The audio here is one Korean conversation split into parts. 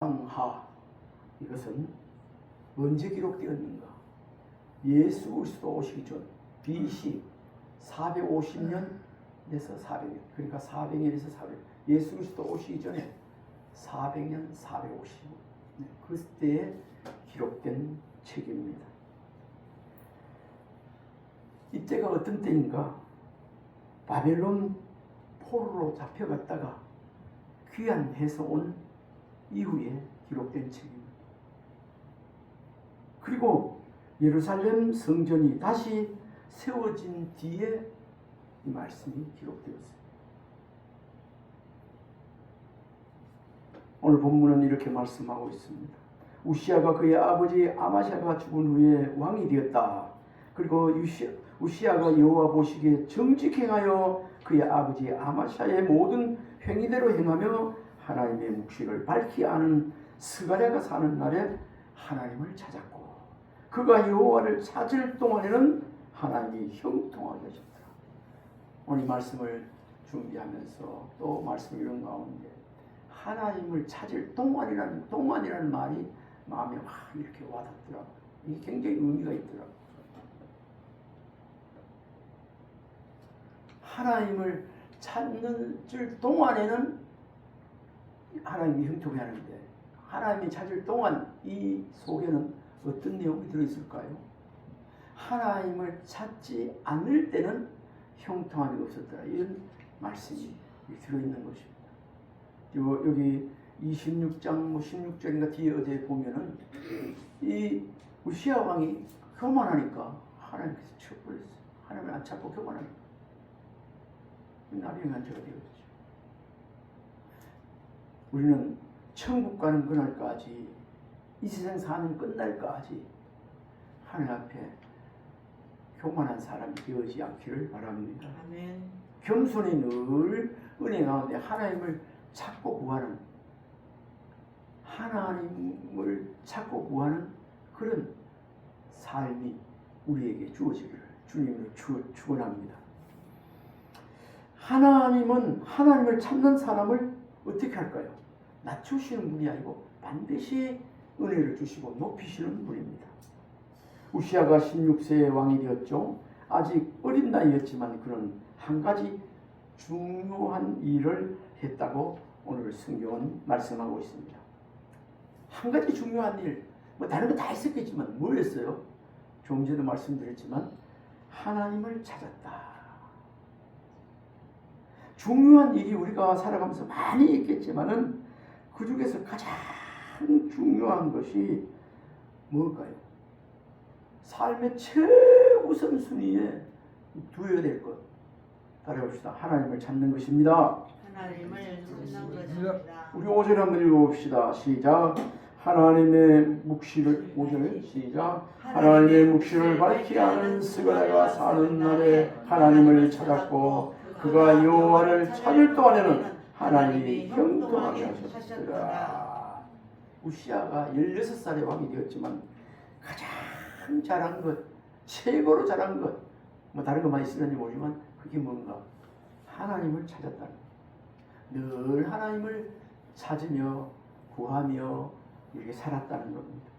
하, 이것은 언제 기록되었는가? 예수 그리스도 오시기 전 BC 450년에서 400년, 그러니까 400년에서 400년, 예수 그리스도 오시기 전에 400년, 450년, 그때에 기록된 책입니다. 이때가 어떤 때인가? 바벨론 포로로 잡혀갔다가 귀환해서 온 이후에 기록된 책입니다. 그리고 예루살렘 성전이 다시 세워진 뒤에 이 말씀이 기록되었습니다. 오늘 본문은 이렇게 말씀하고 있습니다. 우시아가 그의 아버지 아마샤가 죽은 후에 왕이 되었다. 그리고 우시아가 여호와 보시기에 정직히 행하여 그의 아버지 아마샤의 모든 행위대로 행하며 하나님의 묵시를 밝히 아는 스가랴가 사는 날에 하나님을 찾았고 그가 여호와를 찾을 동안에는 하나님이 형통하게 하셨더라. 오늘 이 말씀을 준비하면서 또 말씀을 이런 가운데 하나님을 찾을 동안이라는 말이 마음에 확 이렇게 와닿더라고요. 이게 굉장히 의미가 있더라고요. 하나님을 찾는 동안에는 하나님이 형통해 하는데 하나님이 찾을 동안 이 속에는 어떤 내용이 들어있을까요? 하나님을 찾지 않을 때는 형통함이 없었더라. 이런 말씀이 들어있는 것입니다. 여기 26장 16절인가 뒤에 어디에 보면은 이 우시아 왕이 교만하니까 하나님께서 쳐버렸어요. 하나님을 안 찾고 교만하니까 나병 환자가 되었죠. 우리는 천국 가는 그날까지 이 세상 사는 끝날까지 하늘 앞에 교만한 사람이 되어지 않기를 바랍니다. 아멘. 겸손히 늘 은혜 가운데 하나님을 찾고 구하는 그런 삶이 우리에게 주어지기를 주님으로 축원합니다. 하나님은 하나님을 찾는 사람을 어떻게 할까요? 낮추시는 분이 아니고 반드시 은혜를 주시고 높이시는 분입니다. 우시아가 16세의 왕이 되었죠. 아직 어린 나이였지만 그는 한 가지 중요한 일을 했다고 오늘 성경은 말씀하고 있습니다. 한 가지 중요한 일, 다른 거 다 했었겠지만 뭘 했어요? 조금 전에 말씀드렸지만 하나님을 찾았다. 중요한 일이 우리가 살아가면서 많이 있겠지만은 그 중에서 가장 중요한 것이 뭘까요? 삶의 최우선순위에 두어야 될 것. 따라해봅시다. 하나님을 찾는 것입니다. 하나님을 찾는 것입니다. 우리 5절 한번 읽어봅시다. 시작. 하나님의 묵시를 5절 시작. 하나님의 묵시를 밝히 아는 스가랴가 사는 날에 하나님을 찾았고 그가 여호와를 찾을 동안에는 하나님이 형통하게 하셨더라. 우시아가 16살의 왕이 되었지만 가장 잘한 것, 최고로 잘한 것, 다른 것만 있었는지 모르지만 그게 뭔가 하나님을 찾았다는 것. 늘 하나님을 찾으며 구하며 이렇게 살았다는 겁니다.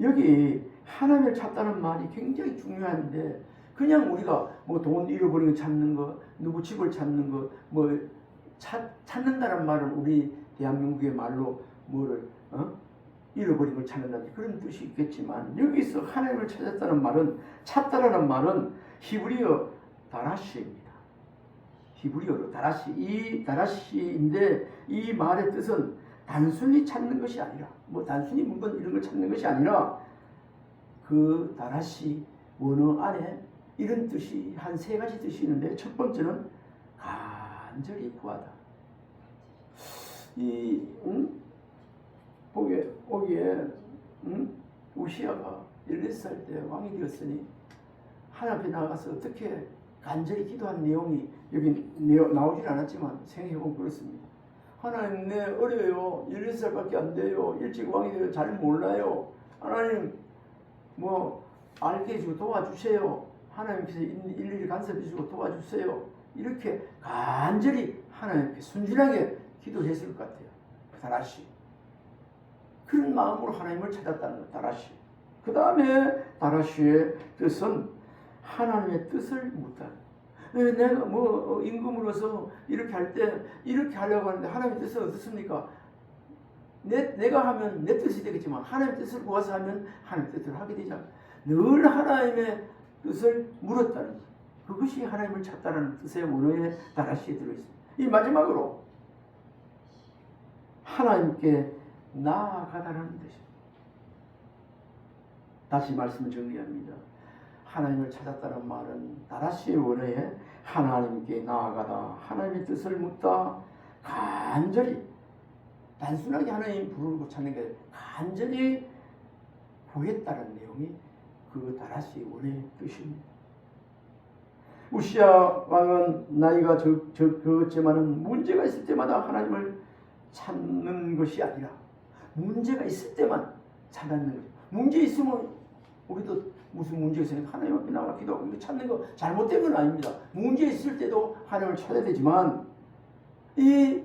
여기 하나님을 찾다는 말이 굉장히 중요한데 그냥 우리가 돈 잃어버린 거 찾는 거, 누구 집을 찾는 거, 찾는다는 말은 우리 대한민국의 말로 잃어버린 걸 찾는다는 그런 뜻이 있겠지만 여기서 하나님을 찾았다는 말은 찾다라는 말은 히브리어 다라시입니다. 히브리어로 다라시. 이 다라시인데 이 말의 뜻은 단순히 찾는 것이 아니라 단순히 물건 이런 걸 찾는 것이 아니라 그 다라시 원어 안에 이런 뜻이 한 3가지 뜻이 있는데 첫 번째는 간절히 구하다. 보기에 우시아가 14살 때 왕이 되었으니 하나님 앞에 나가서 어떻게 간절히 기도한 내용이 여기 나오질 않았지만 생각해보면 그렇습니다. 하나님 내 어려요. 14살밖에 안 돼요. 일찍 왕이 되어 잘 몰라요. 하나님 알게 해주고 도와주세요. 하나님께서 일일이 간섭해 주시고 도와주세요. 이렇게 간절히 하나님께 순진하게 기도했을 것 같아요. 다라시. 그런 마음으로 하나님을 찾았다는 것. 다라시. 그 다음에 다라시의 뜻은 하나님의 뜻을 묻다. 내가 뭐 임금으로서 이렇게 할 때 이렇게 하려고 하는데 하나님의 뜻은 어떻습니까? 내가 하면 내 뜻이 되겠지만 하나님의 뜻을 구해서 하면 하나님의 뜻을 하게 되잖아. 늘 하나님의 뜻을 물었다는 것. 그것이 하나님을 찾다라는 뜻의 원어에 다라시에 들어있습니다. 이 마지막으로 하나님께 나아가다라는 뜻입니다. 다시 말씀을 정리합니다. 하나님을 찾았다는 말은 다라시의 원어에 하나님께 나아가다, 하나님의 뜻을 묻다, 간절히, 단순하게 하나님 부르고 찾는 게 간절히 구했다는 내용이 그 다라시의 원어의 뜻입니다. 우시야 왕은 나이가 적었지만은 문제가 있을 때마다 하나님을 찾는 것이 아니라 문제가 있을 때만 찾는 거죠. 문제 있으면 우리도 무슨 문제가 있으면 하나님 앞에 나가 기도하고 이거 찾는 거 잘못된 건 아닙니다. 문제 있을 때도 하나님을 찾아야 되지만 이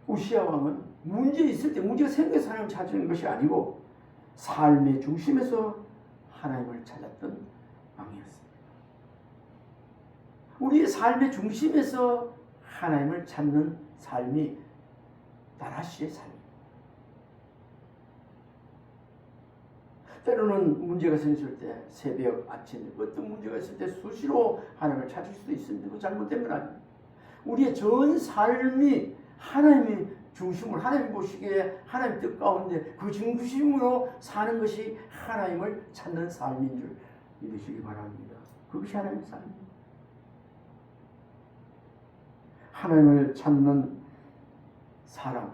우시야 왕은 문제 있을 때 문제가 생겨서 하나님을 찾는 것이 아니고 삶의 중심에서 하나님을 찾았던 왕이었습니다. 우리의 삶의 중심에서 하나님을 찾는 삶이 다라시의 삶입니다. 때로는 문제가 생겼을 때 새벽, 아침 어떤 문제가 있을 때 수시로 하나님을 찾을 수도 있습니다. 그거 잘못된 건 아닙니다. 우리의 전 삶이 하나님의 중심으로 하나님 보시기에 하나님 뜻 가운데 그 중심으로 사는 것이 하나님을 찾는 삶인 줄 믿으시기 바랍니다. 그것이 하나님의 삶입니다. 하나님을 찾는 사람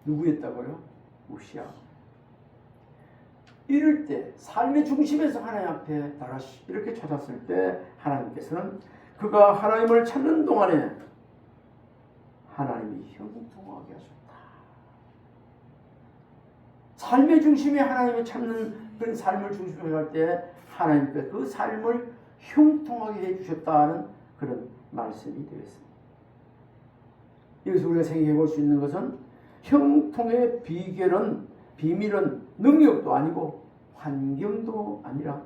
누구였다고요? 우시야. 이럴 때 삶의 중심에서 하나님 앞에 다라시 이렇게 찾았을 때 하나님께서는 그가 하나님을 찾는 동안에 하나님이 형통하게 하셨다. 삶의 중심에 하나님을 찾는 그런 삶을 중심으로 할 때 하나님께서 그 삶을 형통하게 해주셨다는 그런 말씀이 되겠습니다. 여기서 우리가 생각해 볼 수 있는 것은 형통의 비밀은 능력도 아니고 환경도 아니라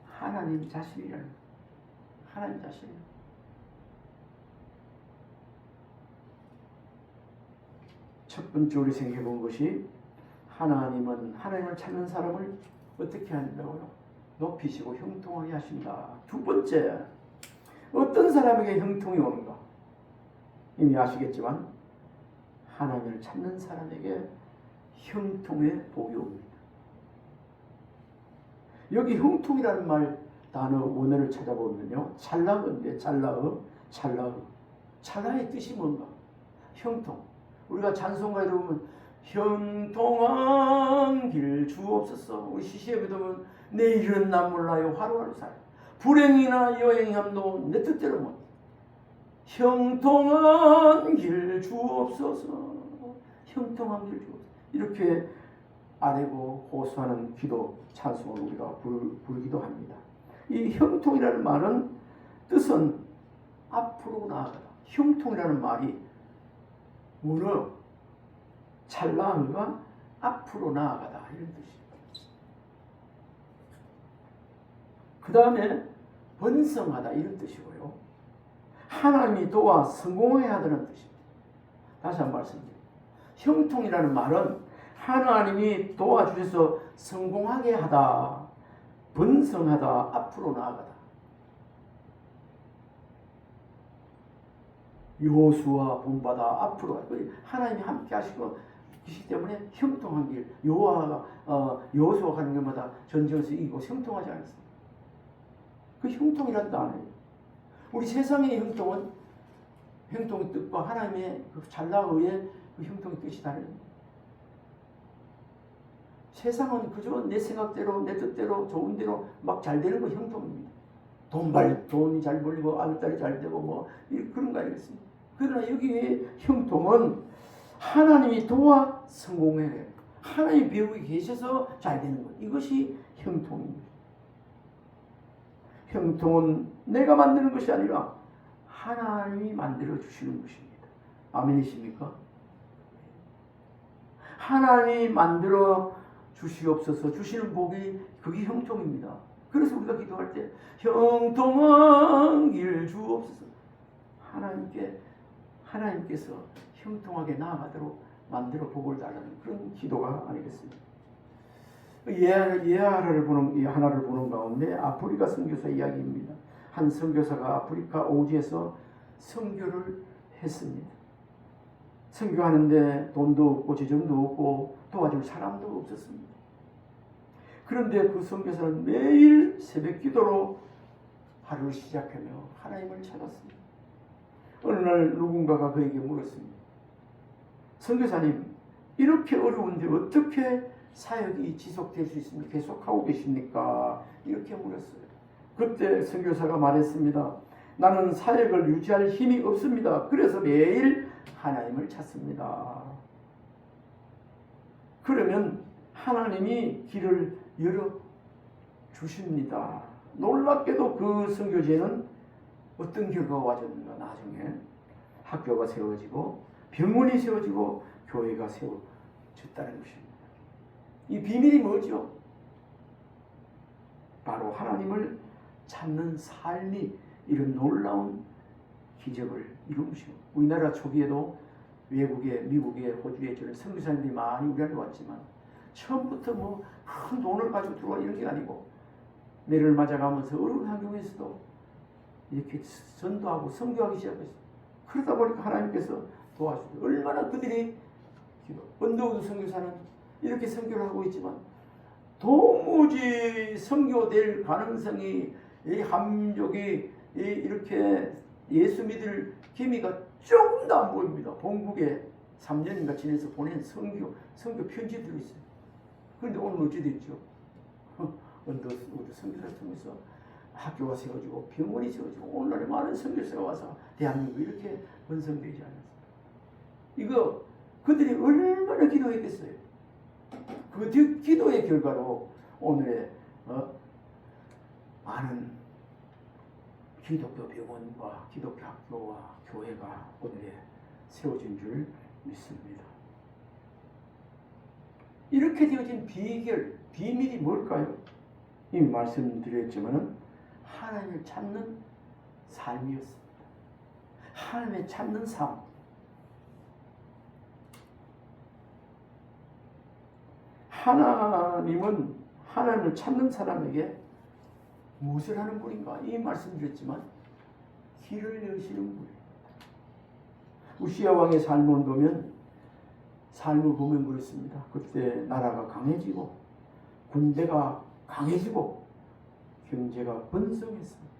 하나님 자신이라는 거예요. 하나님 자신이에요. 첫 번째 우리 생각해 본 것이 하나님은 하나님을 찾는 사람을 어떻게 한다고요? 높이시고 형통하게 하신다. 두 번째, 어떤 사람에게 형통이 오는가? 이미 아시겠지만 하나님을 찾는 사람에게 형통의 복이 옵니다. 여기 형통이라는 말 단어 원어를 찾아보면요, 찰나어인데 찰나의 뜻이 뭔가? 형통. 우리가 찬송가에 보면 형통한 길 주옵소서. 우리 시시에 보면 내일은 나 몰라요 하루하루 살아. 불행이나 여행함도 내 뜻대로 못. 형통한 길 주옵소서. 형통한 길 주옵소서. 이렇게 아뢰고 호소하는 기도 찬송을 우리가 부르기도 합니다. 이 형통이라는 말은 뜻은 앞으로 나아가다. 형통이라는 말이 문어 찰나가 앞으로 나아가다 이런 뜻입니다. 그 다음에 번성하다 이런 뜻이고요. 하나님이 도와 성공하게 하다는 뜻입니다. 다시 한번 말씀드립니다. 형통이라는 말은 하나님이 도와주셔서 성공하게 하다, 번성하다, 앞으로 나아가다. 여호수아 본받아 앞으로 하나님이 함께 하시고 계시기 때문에 형통한 길. 여호수아 가는 것마다 전쟁에서 이기고 형통하지 않았습니다. 그 형통이란 단어예요. 우리 세상의 형통은 형통의 뜻과 하나님의 그 찰나의 그 형통의 뜻이 다릅니다. 세상은 그저 내 생각대로 내 뜻대로 좋은 대로 막 잘 되는 거 형통입니다. 돈이 잘 벌리고 아들딸이 잘 되고 뭐 그런 거 아니겠습니까? 그러나 여기의 형통은 하나님이 도와 성공해. 하나님의 배후에 계셔서 잘 되는 것. 이것이 형통입니다. 형통은 내가 만드는 것이 아니라 하나님이 만들어 주시는 것입니다. 아멘이십니까? 하나님이 만들어 주시옵소서. 주시는 복이 그게 형통입니다. 그래서 우리가 기도할 때 형통한 길 주옵소서. 하나님께서 형통하게 나아가도록 만들어 복을 달라는 그런 기도가 아니겠습니까? 하나를 보는 가운데 아프리카 선교사 이야기입니다. 한 선교사가 아프리카 오지에서 선교를 했습니다. 선교하는데 돈도 없고 재정도 없고 도와줄 사람도 없었습니다. 그런데 그 선교사는 매일 새벽 기도로 하루를 시작하며 하나님을 찾았습니다. 어느 날 누군가가 그에게 물었습니다. 선교사님, 이렇게 어려운데 어떻게 사역이 지속될 수 있습니까? 계속하고 계십니까? 이렇게 물었어요. 그때 선교사가 말했습니다. 나는 사역을 유지할 힘이 없습니다. 그래서 매일 하나님을 찾습니다. 그러면 하나님이 길을 열어 주십니다. 놀랍게도 그 선교지에는 어떤 결과가 와줬는가? 나중에 학교가 세워지고 병원이 세워지고 교회가 세워졌다는 것입니다. 이 비밀이 뭐죠? 바로 하나님을 찾는 삶이 이런 놀라운 기적을 이루시고, 우리나라 초기에도 외국에, 미국에, 호주에 저런 선교사님들이 많이 우리 안에 왔지만 처음부터 큰 돈을 가지고 들어와 이런 게 아니고 매를 맞아가면서 어려운 환경에서도 이렇게 전도하고 선교하기 시작했어요. 그러다 보니까 하나님께서 도와주세요. 얼마나 그들이 언더우드 선교사는 이렇게 선교를 하고 있지만 도무지 선교될 가능성이 이 한민족이 이렇게 예수 믿을 기미가 조금도 안 보입니다. 본국에 3년인가 지내서 보낸 선교 편지들이 있어요. 그런데 오늘 어찌 됐죠? 언더우드 선교사를 통해서 학교가 세워지고 병원이 세워지고 오늘날에 많은 선교사가 와서 대한민국이 이렇게 번성되지 않았습니다. 이거 그들이 얼마나 기도했겠어요. 그 기도의 결과로 오늘의 많은 기독교 병원과 기독교 학교와 교회가 오늘에 세워진 줄 믿습니다. 이렇게 되어진 비밀이 뭘까요? 이미 말씀드렸지만 하나님을 찾는 삶이었습니다. 하나님을 찾는 삶. 하나님은 하나님을 찾는 사람에게 무엇을 하는 분인가? 이 말씀드렸지만 길을 여시는 분이에요. 우시야 왕의 삶을 보면 그렇습니다. 그때 나라가 강해지고 군대가 강해지고 경제가 번성했습니다.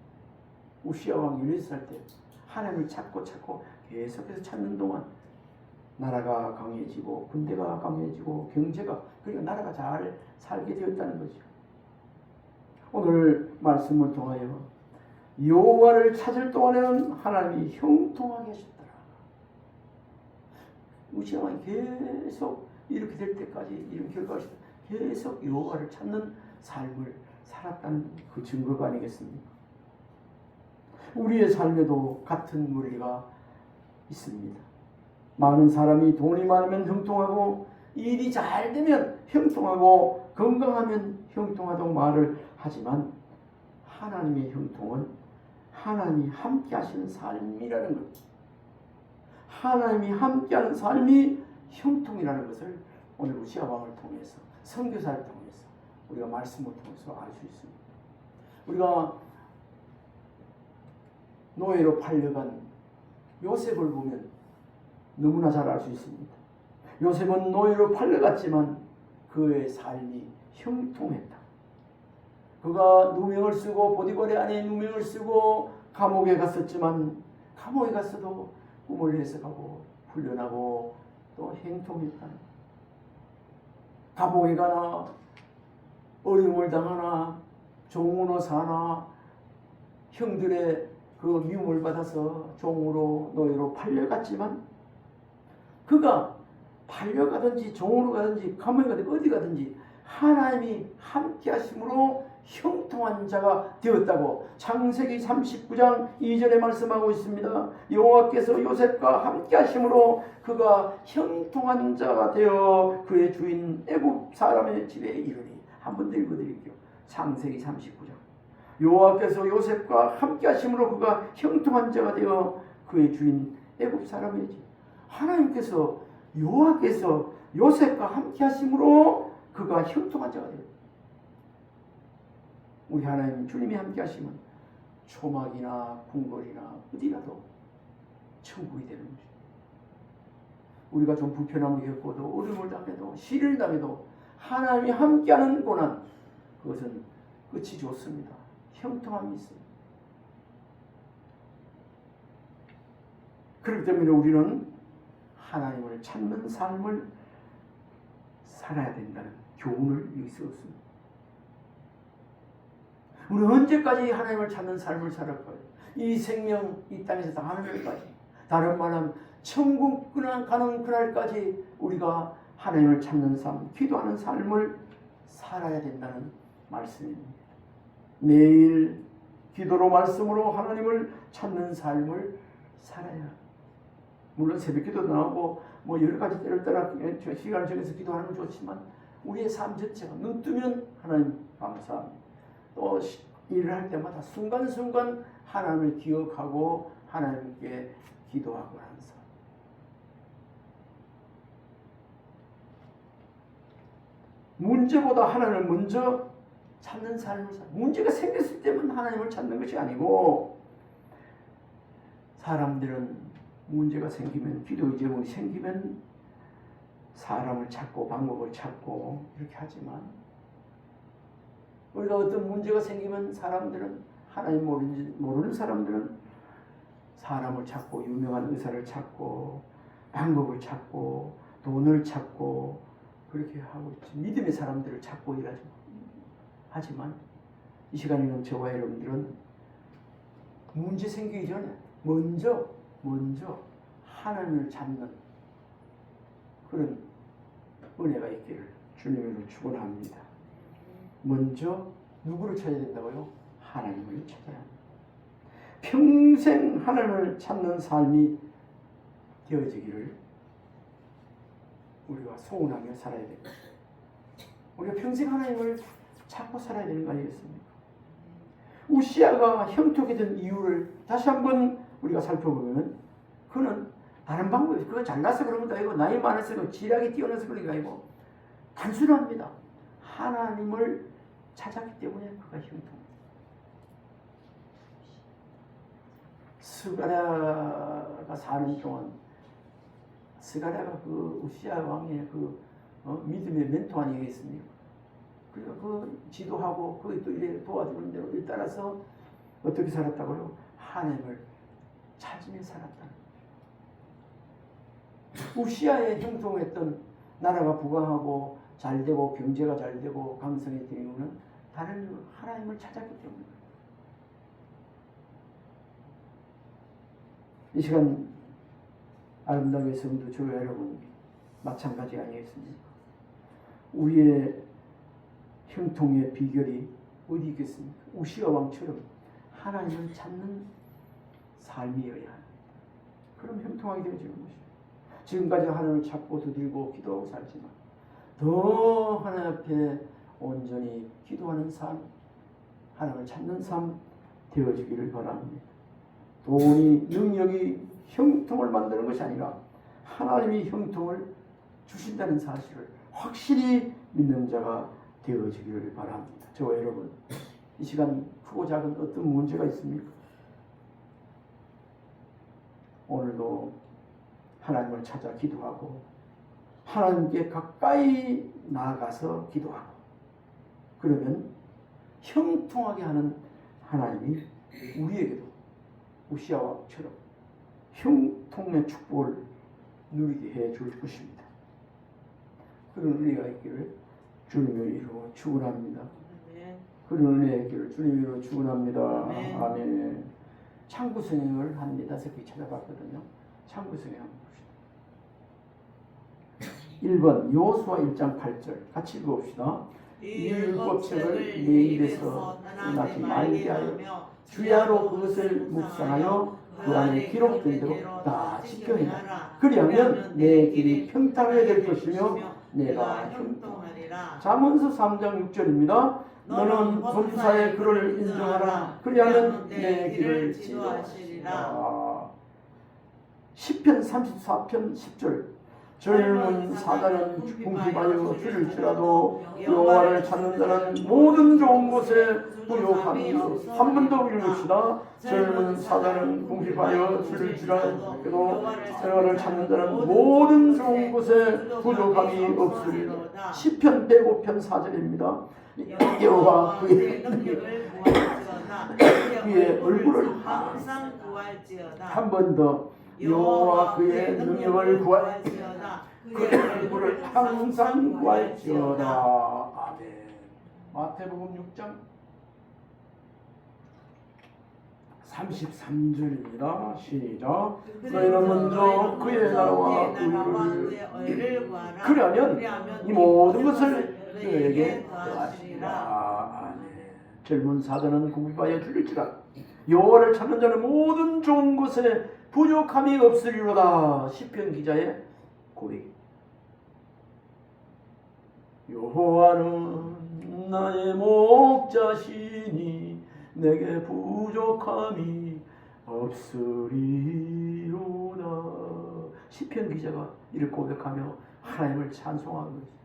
우시야 왕이 16살 때 하나님을 찾고 계속해서 찾는 동안 나라가 강해지고 군대가 강해지고 경제가, 그러니까 나라가 잘 살게 되었다는 거죠. 오늘 말씀을 통하여 여호와를 찾을 동안에는 하나님이 형통하게 하셨더라. 우시야 왕이 계속 이렇게 될 때까지 이런 결과가 계속 여호와를 찾는 삶을 살았다는 그 증거가 아니겠습니까? 우리의 삶에도 같은 원리가 있습니다. 많은 사람이 돈이 많으면 형통하고 일이 잘 되면 형통하고 건강하면 형통하다고 말을 하지만 하나님의 형통은 하나님이 함께 하시는 삶이라는 것, 하나님이 함께하는 삶이 형통이라는 것을 오늘 우시야 왕을 통해서, 선교사를 통해서, 우리가 말씀을 통해서 알 수 있습니다. 우리가 노예로 팔려간 요셉을 보면 너무나 잘 알 수 있습니다. 요셉은 노예로 팔려갔지만 그의 삶이 형통했다. 그가 누명을 쓰고 보디발의 아내의 누명을 쓰고 감옥에 갔었지만 감옥에 갔어도 꿈을 해석하고 훈련하고 또 행통했다. 감옥에 가나 어려움을 당하나 종으로 사나 형들의 그 미움을 받아서 종으로 노예로 팔려갔지만 그가 팔려가든지 종으로 가든지 감옥에 가든지 어디 가든지 하나님이 함께 하심으로 형통한 자가 되었다고 창세기 39장 2절에 말씀하고 있습니다. 여호와께서 요셉과 함께 하심으로 그가 형통한 자가 되어 그의 주인 애굽 사람의 집에 이르니. 한 번 더 읽어드릴게요. 창세기 39장. 여호와께서 요셉과 함께 하심으로 그가 형통한 자가 되어 그의 주인 애굽 사람의 집. 하나님께서 여호와께서 요셉과 함께 하심으로 그가 형통한 자가 되어. 우리 하나님 주님이 함께 하시면 초막이나 궁궐이나 어디라도 천국이 되는 것입니다. 우리가 좀 불편함을 겪고도 어려움을 당해도 시련을 당해도 하나님이 함께하는 고난, 그것은 끝이 좋습니다. 형통함이 있습니다. 그렇기 때문에 우리는 하나님을 찾는 삶을 살아야 된다는 교훈을 여기서 얻습니다. 우리는 언제까지 하나님을 찾는 삶을 살아갈까요? 이 생명, 이 땅에서 다하는 날까지. 다른 말은 천국 가는 그날까지 우리가 하나님을 찾는 삶, 기도하는 삶을 살아야 된다는 말씀입니다. 매일 기도로 말씀으로 하나님을 찾는 삶을 살아야. 물론 새벽기도도 나오고 뭐 여러 가지 때를 따라 시간을 정해서 기도하는 건 좋지만 우리의 삶 전체가 눈 뜨면 하나님 감사합니다. 또 일을 할 때마다 순간순간 하나님을 기억하고 하나님께 기도하고 하는 삶. 문제보다 하나님을 먼저 찾는 삶을 살. 문제가 생겼을 때만 하나님을 찾는 것이 아니고, 사람들은 문제가 생기면, 기도의 제목이 생기면 사람을 찾고 방법을 찾고 이렇게 하지만, 우리가 어떤 문제가 생기면 사람들은, 하나님 모르는 사람들은 사람을 찾고 유명한 의사를 찾고 방법을 찾고 돈을 찾고 그렇게 하고 있지. 믿음의 사람들을 찾고 일하죠. 하지만 이 시간에는 저와 여러분들은 문제 생기기 전에 먼저 하나님을 찾는 그런 은혜가 있기를 주님으로 축원합니다. 먼저 누구를 찾아야 된다고요? 하나님을 찾아야 합니다. 평생 하나님을 찾는 삶이 되어지기를 우리가 소원하며 살아야 됩니다. 우리가 평생 하나님을 찾고 살아야 되는 거 아니겠습니까? 우시아가 형통이 된 이유를 다시 한번 우리가 살펴보면, 그는 다른 방법이, 그거 잘나서 그런 것도 아니고 나이 많아서 지략이 뛰어나서 그런 게 아니고 단순합니다. 하나님을 찾았기 때문에 그가 형통합니다. 스가랴가 사는 동안, 스가랴가 그 우시아 왕의 믿음의 멘토 아니겠습니까? 그리고 그 지도하고 그 또 이래 도와주는 대로 일 따라서 어떻게 살았다고요? 하나님을 찾으며 살았다. 우시아의 형통했던 나라가 부강하고 잘되고 경제가 잘되고 강성했던 이유는 다른 하나님을 찾았기 때문입니다. 이 시간 아름다운 성도 저와 여러분 마찬가지 아니겠습니까? 우리의 형통의 비결이 어디 있겠습니까? 우시아 왕처럼 하나님을 찾는 삶이어야 합니다. 그럼 형통하게 되어지는 것입니다. 지금까지 하나님을 찾고 두들고 기도하고 살지만 더 하나님 앞에 온전히 기도하는 삶, 하나님을 찾는 삶 되어지기를 바랍니다. 돈이, 능력이 형통을 만드는 것이 아니라 하나님이 형통을 주신다는 사실을 확실히 믿는 자가 되어지기를 바랍니다. 저와 여러분, 이 시간 크고 작은 어떤 문제가 있습니까? 오늘도 하나님을 찾아 기도하고 하나님께 가까이 나아가서 기도하고, 그러면 형통하게 하는 하나님이 우리에게도 우시아처럼 형통의 축복을 누리게 해줄 것입니다. 그런 은혜가 있기를 주님의 이름으로 축원합니다. 그런 은혜가 있기를 주님의 이름으로 축원합니다. 아멘. 창구 성경을 한 4-5개 찾아봤거든요. 창구 성경 한번 봅시다. 1번 여호수아 1장 8절 같이 읽어봅시다. 이 율법책을 내 입에서 떠나지 말게 하여 주야로 그것을 묵상하여 그 안에 기록된 대로 다 지켜내라. 그리하면 내 길이 평탄하게 될 것이며 내가 형통하리라. 잠언서 3장 6절입니다. 너는 범사의 그를 인정하라. 그리하면 내 길을 지도하시리라. 시편 34편 10절. 젊은 사자는 궁핍하여 줄일지라도 여호와를 찾는 자는 모든 좋은 곳에 부요함이 한 번 더 읽읍시다. 젊은 사자는 궁핍하여 줄일지라도 여호와를 찾는 자는 모든 좋은 곳에 부족함이 없으리라. 시편 105편 4절입니다. 여호와 그의 얼굴을 항상 구할지어다. 한 번 더. 여호와 그의 능력을 구할지어다. 그의 얼굴을 항상 구할지어다. 아멘. 마태복음 6장 33절입니다. 시작. 너희는 먼저 그의 나라와 의를 구하라. 그러면 이 모든 것을 너에게 더하시리라. 아멘. 젊은 사자는 궁핍하여 줄일지라. 여호와를 찾는 자는 모든 좋은 것에 부족함이 없으리로다. 시편 기자의 고백. 여호와는 나의 목자시니 내게 부족함이 없으리로다. 시편 기자가 이를 고백하며 하나님을 찬송하고 있습니다.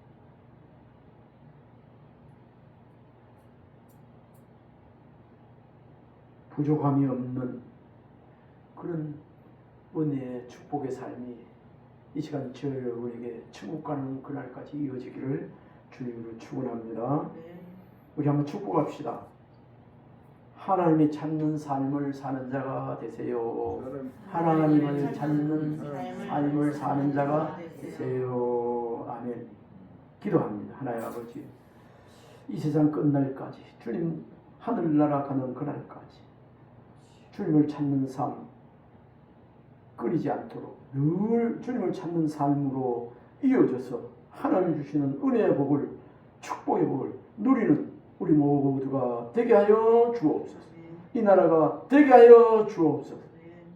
부족함이 없는 그런 은혜의 축복의 삶이 이 시간 저에게 천국 가는 그날까지 이어지기를 주님으로 축원합니다. 우리 한번 축복합시다. 하나님이 찾는 삶을 사는 자가 되세요. 하나님을 찾는 삶을 사는 자가 되세요. 아멘. 기도합니다. 하나님 아버지, 이 세상 끝날까지 주님 하늘나라 가는 그날까지 주님을 찾는 삶 끊이지 않도록 늘 주님을 찾는 삶으로 이어져서 하나님 주시는 은혜의 복을, 축복의 복을 누리는 우리 모두가 되게 하여 주옵소서. 이 나라가 되게 하여 주옵소서.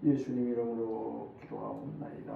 예수님 이름으로 기도하옵나이다.